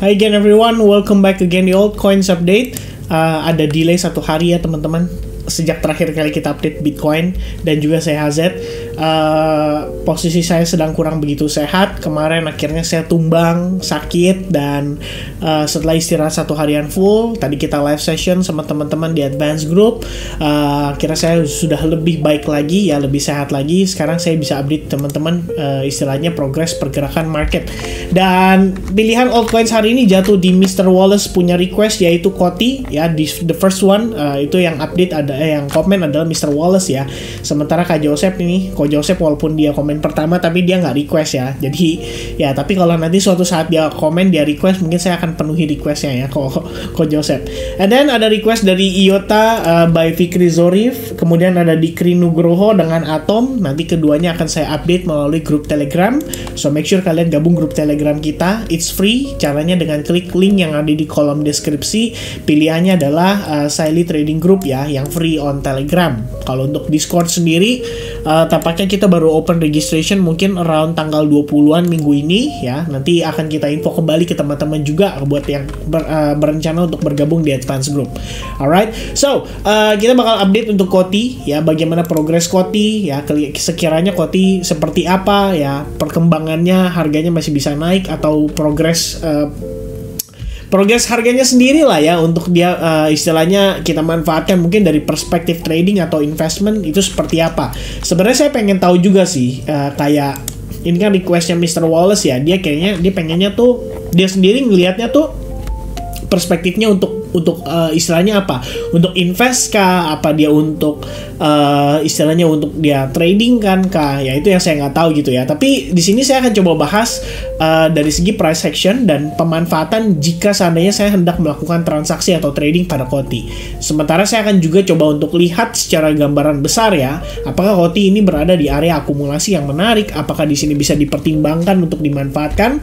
Hi again everyone, welcome back again di Altcoins Update. Ada delay 1 hari ya teman-teman sejak terakhir kali kita update Bitcoin, dan juga saya HZ. Posisi saya sedang kurang begitu sehat. Kemarin akhirnya saya tumbang sakit, dan setelah istirahat 1 harian full, tadi kita live session sama teman-teman di Advance Group. Akhirnya saya sudah lebih baik lagi ya, lebih sehat lagi. Sekarang saya bisa update teman-teman istilahnya progres pergerakan market. Dan pilihan altcoins hari ini jatuh di Mr. Wallace punya request, yaitu Koti ya, di the first one. Itu yang update yang komen adalah Mr. Wallace ya. Sementara Kak Joseph ini, Ko Joseph walaupun dia komen pertama tapi dia nggak request ya. Jadi ya, tapi kalau nanti suatu saat dia komen, dia request, mungkin saya akan penuhi requestnya ya, Ko Joseph. And then ada request dari Iota by Fikri Zorif, kemudian ada Dikri Nugroho dengan Atom. Nanti keduanya akan saya update melalui grup Telegram. So make sure kalian gabung grup Telegram kita. It's free. Caranya dengan klik link yang ada di kolom deskripsi. Pilihannya adalah Siley Trading Group ya, yang free on Telegram. Kalau untuk Discord sendiri, tampaknya kita baru open registration mungkin around tanggal 20-an minggu ini ya. Nanti akan kita info kembali ke teman-teman juga buat yang berencana untuk bergabung di Advance Group. Alright, so kita bakal update untuk Koti ya, bagaimana progres Koti ya, sekiranya Koti seperti apa ya, perkembangannya, harganya masih bisa naik atau progres harganya sendiri lah ya, untuk dia istilahnya kita manfaatkan mungkin dari perspektif trading atau investment itu seperti apa. Sebenarnya saya pengen tahu juga sih, kayak ini kan requestnya Mr. Wallace ya, dia pengennya tuh dia sendiri ngelihatnya tuh perspektifnya untuk istilahnya apa? Untuk invest kah? Apa dia untuk istilahnya untuk dia trading kan kah? Ya itu yang saya nggak tahu gitu ya. Tapi di sini saya akan coba bahas dari segi price action dan pemanfaatan jika seandainya saya hendak melakukan transaksi atau trading pada Koti. Sementara saya akan juga coba untuk lihat secara gambaran besar ya, apakah Koti ini berada di area akumulasi yang menarik, apakah di sini bisa dipertimbangkan untuk dimanfaatkan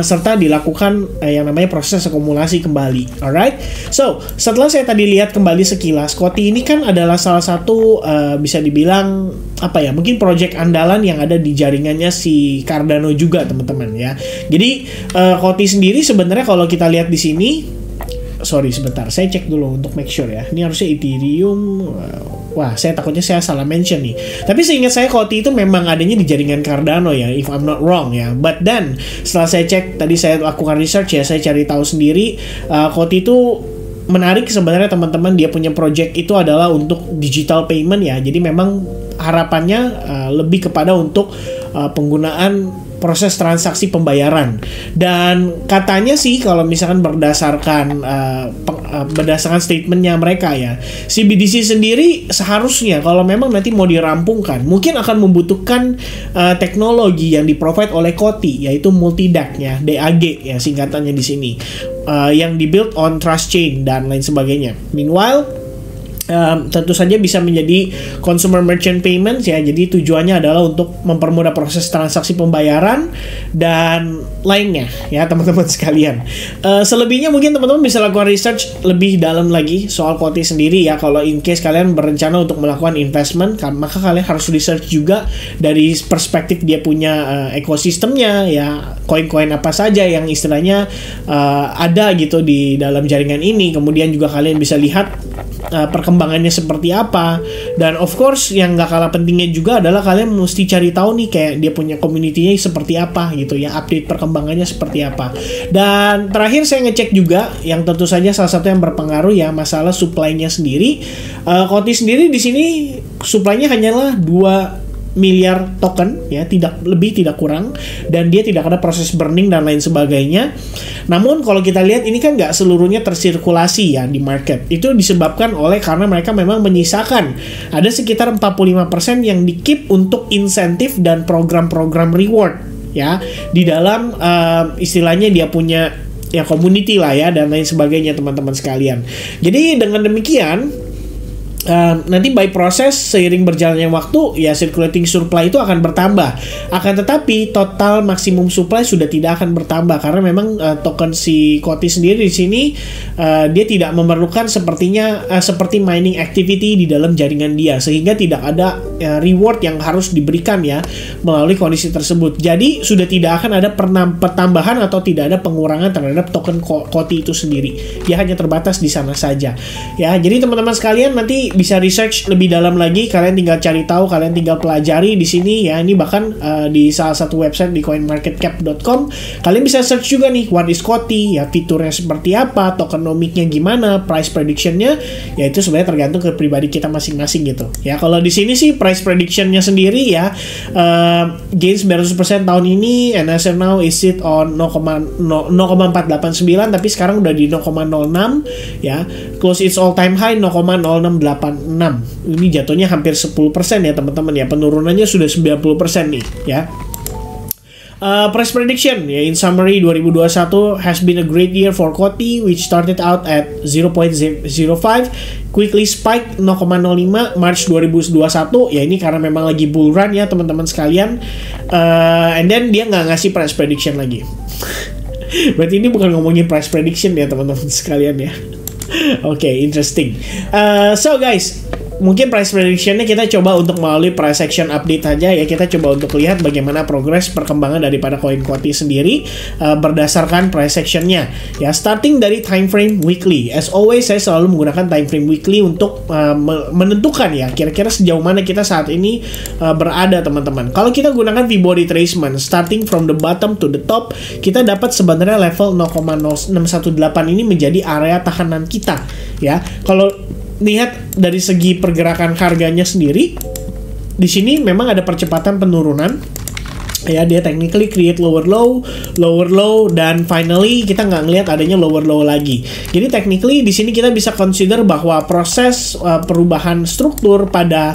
serta dilakukan yang namanya proses akumulasi kembali. Alright. So, setelah saya tadi lihat kembali sekilas, Koti ini kan adalah salah satu bisa dibilang apa ya, mungkin project andalan yang ada di jaringannya si Cardano juga teman-teman ya. Jadi Koti sendiri sebenarnya kalau kita lihat di sini, sorry sebentar, saya cek dulu untuk make sure ya. Ini harusnya Ethereum. Wah, saya takutnya saya salah mention nih. Tapi seingat saya Koti itu memang adanya di jaringan Cardano ya, if I'm not wrong ya. But then setelah saya cek, tadi saya lakukan research ya, saya cari tahu sendiri, Koti itu menarik sebenarnya teman-teman. Dia punya project itu adalah untuk digital payment ya. Jadi memang harapannya lebih kepada untuk penggunaan proses transaksi pembayaran. Dan katanya sih kalau misalkan berdasarkan statementnya mereka ya, CBDC sendiri seharusnya kalau memang nanti mau dirampungkan, mungkin akan membutuhkan teknologi yang di-provide oleh Koti, yaitu multi-DAG ya, DAG ya singkatannya di sini, yang di-build on trust chain dan lain sebagainya. Meanwhile, tentu saja bisa menjadi consumer merchant payments ya. Jadi tujuannya adalah untuk mempermudah proses transaksi pembayaran dan lainnya ya teman-teman sekalian. Selebihnya mungkin teman-teman bisa lakukan research lebih dalam lagi soal Koti sendiri ya. Kalau in case kalian berencana untuk melakukan investment, maka kalian harus research juga dari perspektif dia punya ekosistemnya ya, koin-koin apa saja yang istilahnya ada gitu di dalam jaringan ini. Kemudian juga kalian bisa lihat perkembangannya seperti apa. Dan of course yang gak kalah pentingnya juga adalah kalian mesti cari tahu nih kayak dia punya community-nya seperti apa gitu ya, update perkembangannya seperti apa. Dan terakhir saya ngecek juga yang tentu saja salah satu yang berpengaruh ya, masalah supply-nya sendiri. Koti sendiri di sini supply-nya hanyalah 2 miliar token ya, tidak lebih tidak kurang, dan dia tidak ada proses burning dan lain sebagainya. Namun kalau kita lihat ini kan nggak seluruhnya tersirkulasi ya di market. Itu disebabkan oleh karena mereka memang menyisakan ada sekitar 45% yang di-keep untuk insentif dan program-program reward ya, di dalam istilahnya dia punya ya community lah ya dan lain sebagainya teman-teman sekalian. Jadi dengan demikian nanti by proses seiring berjalannya waktu ya circulating supply itu akan bertambah. Akan tetapi total maksimum supply sudah tidak akan bertambah karena memang token si Kotti sendiri di sini dia tidak memerlukan sepertinya seperti mining activity di dalam jaringan dia, sehingga tidak ada reward yang harus diberikan ya melalui kondisi tersebut. Jadi sudah tidak akan ada pertambahan atau tidak ada pengurangan terhadap token Kotti itu sendiri. Dia hanya terbatas di sana saja. Ya, jadi teman-teman sekalian nanti bisa research lebih dalam lagi, kalian tinggal cari tahu, kalian tinggal pelajari di sini ya. Ini bahkan di salah satu website di coinmarketcap.com kalian bisa search juga nih what is Kotti ya, fiturnya seperti apa, tokenomicnya gimana, price predictionnya ya, itu sebenarnya tergantung ke pribadi kita masing-masing gitu ya. Kalau di sini sih price predictionnya sendiri ya, gains 900% tahun ini, and as of now is it on 0,489 tapi sekarang udah di 0,06 ya, close its all time high 0,0686. Ini jatuhnya hampir 10% ya teman-teman ya, penurunannya sudah 90% nih ya. Price prediction ya, in summary 2021 has been a great year for Kotti, which started out at 0.05, quickly spike 0,05 March 2021 ya, ini karena memang lagi bull run ya teman-teman sekalian, and then dia nggak ngasih price prediction lagi. Berarti ini bukan ngomongin price prediction ya teman-teman sekalian ya. Oke, interesting. So guys, mungkin price predictionnya kita coba untuk melalui price action update aja ya. Kita coba untuk lihat bagaimana progres perkembangan daripada koin Kotti sendiri berdasarkan price actionnya ya. Starting dari time frame weekly, as always saya selalu menggunakan time frame weekly untuk menentukan ya kira-kira sejauh mana kita saat ini berada teman-teman. Kalau kita gunakan Fibo retracement starting from the bottom to the top, kita dapat sebenarnya level 0,0618 ini menjadi area tahanan kita ya. Kalau lihat dari segi pergerakan harganya sendiri, di sini memang ada percepatan penurunan ya, dia technically create lower low, dan finally kita nggak ngelihat adanya lower low lagi. Jadi technically di sini kita bisa consider bahwa proses perubahan struktur pada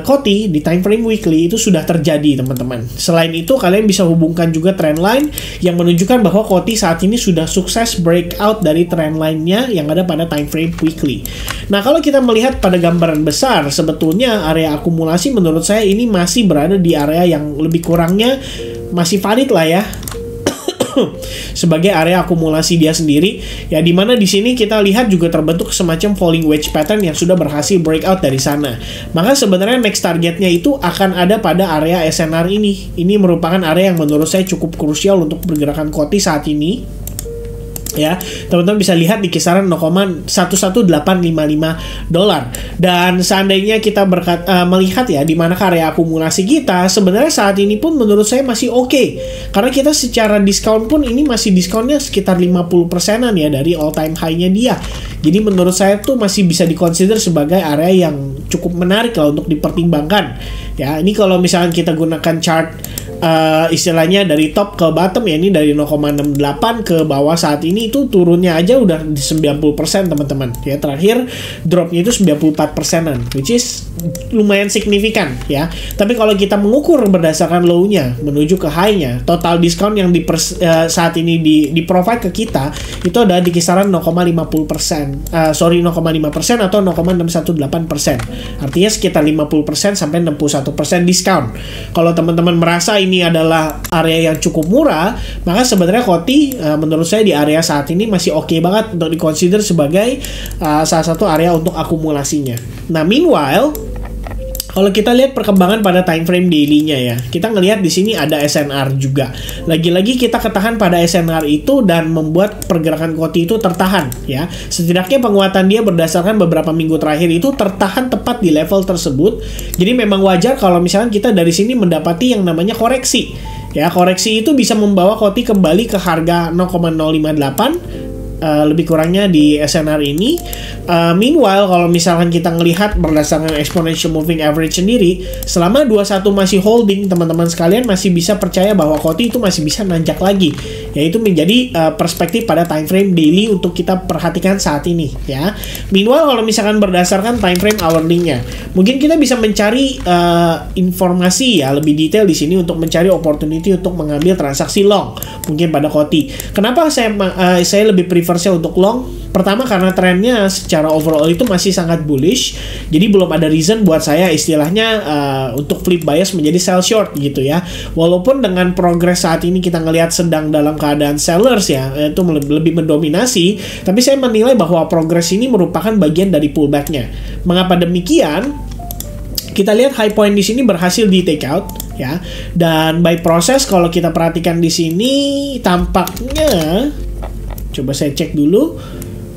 Kotti di time frame weekly itu sudah terjadi teman-teman. Selain itu kalian bisa hubungkan juga trend line yang menunjukkan bahwa Kotti saat ini sudah sukses breakout dari trend line-nya yang ada pada time frame weekly. Nah, kalau kita melihat pada gambaran besar, sebetulnya area akumulasi menurut saya ini masih berada di area yang lebih kurangnya masih valid lah ya sebagai area akumulasi dia sendiri ya, dimana di sini kita lihat juga terbentuk semacam falling wedge pattern yang sudah berhasil breakout dari sana. Maka sebenarnya next targetnya itu akan ada pada area SNR ini. Ini merupakan area yang menurut saya cukup krusial untuk pergerakan Kotti saat ini ya. Teman-teman bisa lihat di kisaran 0,11855 dolar. Dan seandainya kita melihat ya di mana area akumulasi kita, sebenarnya saat ini pun menurut saya masih oke. Karena kita secara diskon pun ini masih diskonnya sekitar 50%-an ya dari all time high-nya dia. Jadi menurut saya tuh masih bisa dikonsider sebagai area yang cukup menarik lah untuk dipertimbangkan. Ya, ini kalau misalkan kita gunakan chart istilahnya dari top ke bottom ya, ini dari 0,68 ke bawah saat ini itu turunnya aja udah di 90% teman-teman ya. Terakhir dropnya itu 94%-an, which is lumayan signifikan ya. Tapi kalau kita mengukur berdasarkan low-nya menuju ke high-nya, total diskon yang saat ini di provide ke kita itu ada di kisaran 0,50%, 0,5% atau 0,618%. Artinya sekitar 50% sampai 61% diskon. Kalau teman-teman merasa ini adalah area yang cukup murah, maka sebenarnya Kotti menurut saya di area saat ini masih oke banget untuk dikonsider sebagai salah satu area untuk akumulasinya. Nah, meanwhile kalau kita lihat perkembangan pada time frame daily-nya ya, kita ngelihat di sini ada SNR juga. Lagi-lagi kita ketahan pada SNR itu dan membuat pergerakan Kotti itu tertahan ya. Setidaknya penguatan dia berdasarkan beberapa minggu terakhir itu tertahan tepat di level tersebut. Jadi memang wajar kalau misalkan kita dari sini mendapati yang namanya koreksi. Ya, koreksi itu bisa membawa Kotti kembali ke harga 0,058 lebih kurangnya di SNR ini. Meanwhile kalau misalkan kita ngelihat berdasarkan exponential moving average sendiri, selama 21 masih holding, teman-teman sekalian masih bisa percaya bahwa Kotti itu masih bisa nanjak lagi. Yaitu menjadi perspektif pada time frame daily untuk kita perhatikan saat ini ya. Meanwhile kalau misalkan berdasarkan time frame hourly-nya, mungkin kita bisa mencari informasi ya lebih detail di sini untuk mencari opportunity untuk mengambil transaksi long mungkin pada Kotti. Kenapa saya lebih prefer untuk long? Pertama karena trennya secara overall itu masih sangat bullish, jadi belum ada reason buat saya istilahnya untuk flip bias menjadi sell short gitu ya. Walaupun dengan progres saat ini kita ngelihat sedang dalam keadaan sellers ya, itu lebih mendominasi, tapi saya menilai bahwa progres ini merupakan bagian dari pullbacknya. Mengapa demikian? Kita lihat high point di sini berhasil di take out ya, dan by proses kalau kita perhatikan di sini tampaknya, coba saya cek dulu.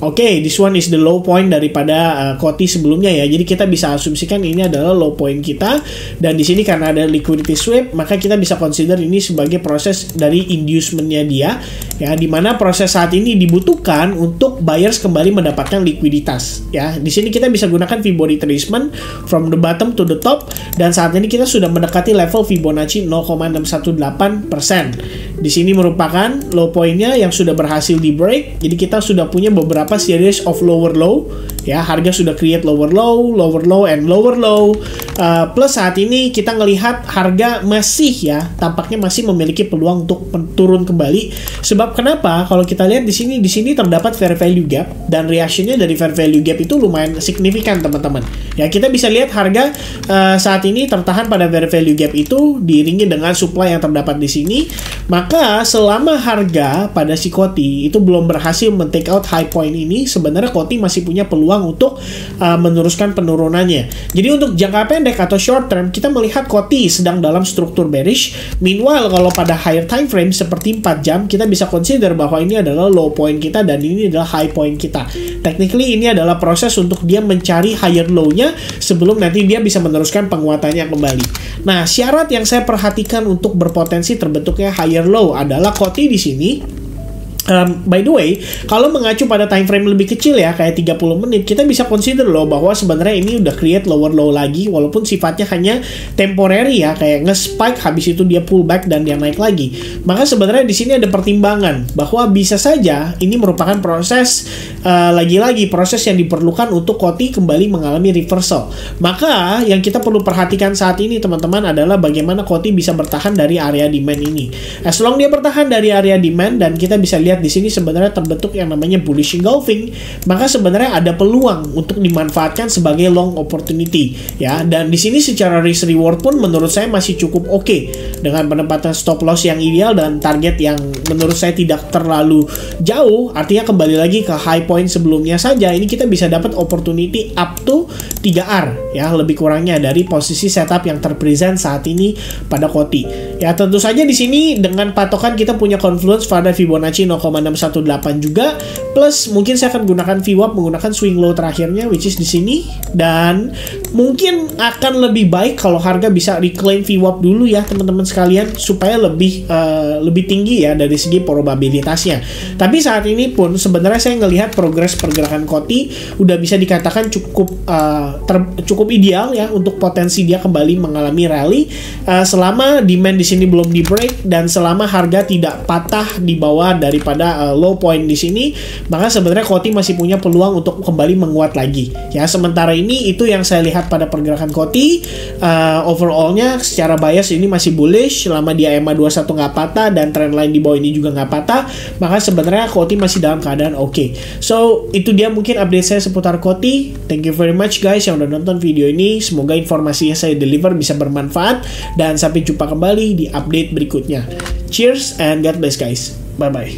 Oke, this one is the low point daripada Koti sebelumnya ya. Jadi kita bisa asumsikan ini adalah low point kita, dan di sini karena ada liquidity sweep, maka kita bisa consider ini sebagai proses dari inducementnya dia ya, dimana proses saat ini dibutuhkan untuk buyers kembali mendapatkan likuiditas ya. Di sini kita bisa gunakan Fibonacci retracement from the bottom to the top, dan saat ini kita sudah mendekati level Fibonacci 0,618%. Di sini merupakan low pointnya yang sudah berhasil di break. Jadi kita sudah punya beberapa series of lower low ya, harga sudah create lower low, and lower low. Plus saat ini kita ngelihat harga masih ya, tampaknya masih memiliki peluang untuk turun kembali. Sebab kenapa? Kalau kita lihat di sini terdapat fair value gap, dan reactionnya dari fair value gap itu lumayan signifikan teman-teman. Ya, kita bisa lihat harga saat ini tertahan pada fair value gap itu diiringi dengan supply yang terdapat di sini. Maka selama harga pada si Koti itu belum berhasil men-take out high point ini, sebenarnya Koti masih punya peluang untuk meneruskan penurunannya. Jadi untuk jangka pendek atau short term, kita melihat Koti sedang dalam struktur bearish. Meanwhile, kalau pada higher time frame seperti 4 jam, kita bisa consider bahwa ini adalah low point kita dan ini adalah high point kita. Technically ini adalah proses untuk dia mencari higher low-nya sebelum nanti dia bisa meneruskan penguatannya kembali. Nah, syarat yang saya perhatikan untuk berpotensi terbentuknya higher low adalah Koti di sini. By the way, kalau mengacu pada time frame lebih kecil ya, kayak 30 menit, kita bisa consider loh bahwa sebenarnya ini udah create lower low lagi, walaupun sifatnya hanya temporary ya, kayak nge-spike habis itu dia pullback dan dia naik lagi. Maka sebenarnya di sini ada pertimbangan bahwa bisa saja ini merupakan proses lagi-lagi proses yang diperlukan untuk Koti kembali mengalami reversal. Maka yang kita perlu perhatikan saat ini teman-teman adalah bagaimana Koti bisa bertahan dari area demand ini. As long dia bertahan dari area demand dan kita bisa lihat di sini sebenarnya terbentuk yang namanya bullish engulfing, maka sebenarnya ada peluang untuk dimanfaatkan sebagai long opportunity ya. Dan di sini secara risk reward pun menurut saya masih cukup oke, dengan penempatan stop loss yang ideal dan target yang menurut saya tidak terlalu jauh. Artinya kembali lagi ke high point sebelumnya saja, ini kita bisa dapat opportunity up to 3R ya, lebih kurangnya dari posisi setup yang terpresent saat ini pada Koti. Ya tentu saja di sini dengan patokan kita punya confluence pada Fibonacci 0,618 juga, plus mungkin saya akan gunakan VWAP menggunakan swing low terakhirnya which is di sini, dan mungkin akan lebih baik kalau harga bisa reclaim VWAP dulu ya teman-teman sekalian, supaya lebih tinggi ya dari segi probabilitasnya. Tapi saat ini pun sebenarnya saya ngelihat progres pergerakan Koti udah bisa dikatakan cukup ideal ya untuk potensi dia kembali mengalami rally selama demand di sini belum di break dan selama harga tidak patah di bawah daripada low point di sini, maka sebenarnya Koti masih punya peluang untuk kembali menguat lagi ya. Sementara ini itu yang saya lihat pada pergerakan Koti. Overallnya secara bias ini masih bullish selama dia EMA 21 nggak patah dan trendline di bawah ini juga nggak patah, maka sebenarnya Koti masih dalam keadaan oke. So itu dia mungkin update saya seputar Koti. Thank you very much guys yang udah nonton video ini, semoga informasinya saya deliver bisa bermanfaat, dan sampai jumpa kembali di update berikutnya. Cheers and God bless guys, bye bye.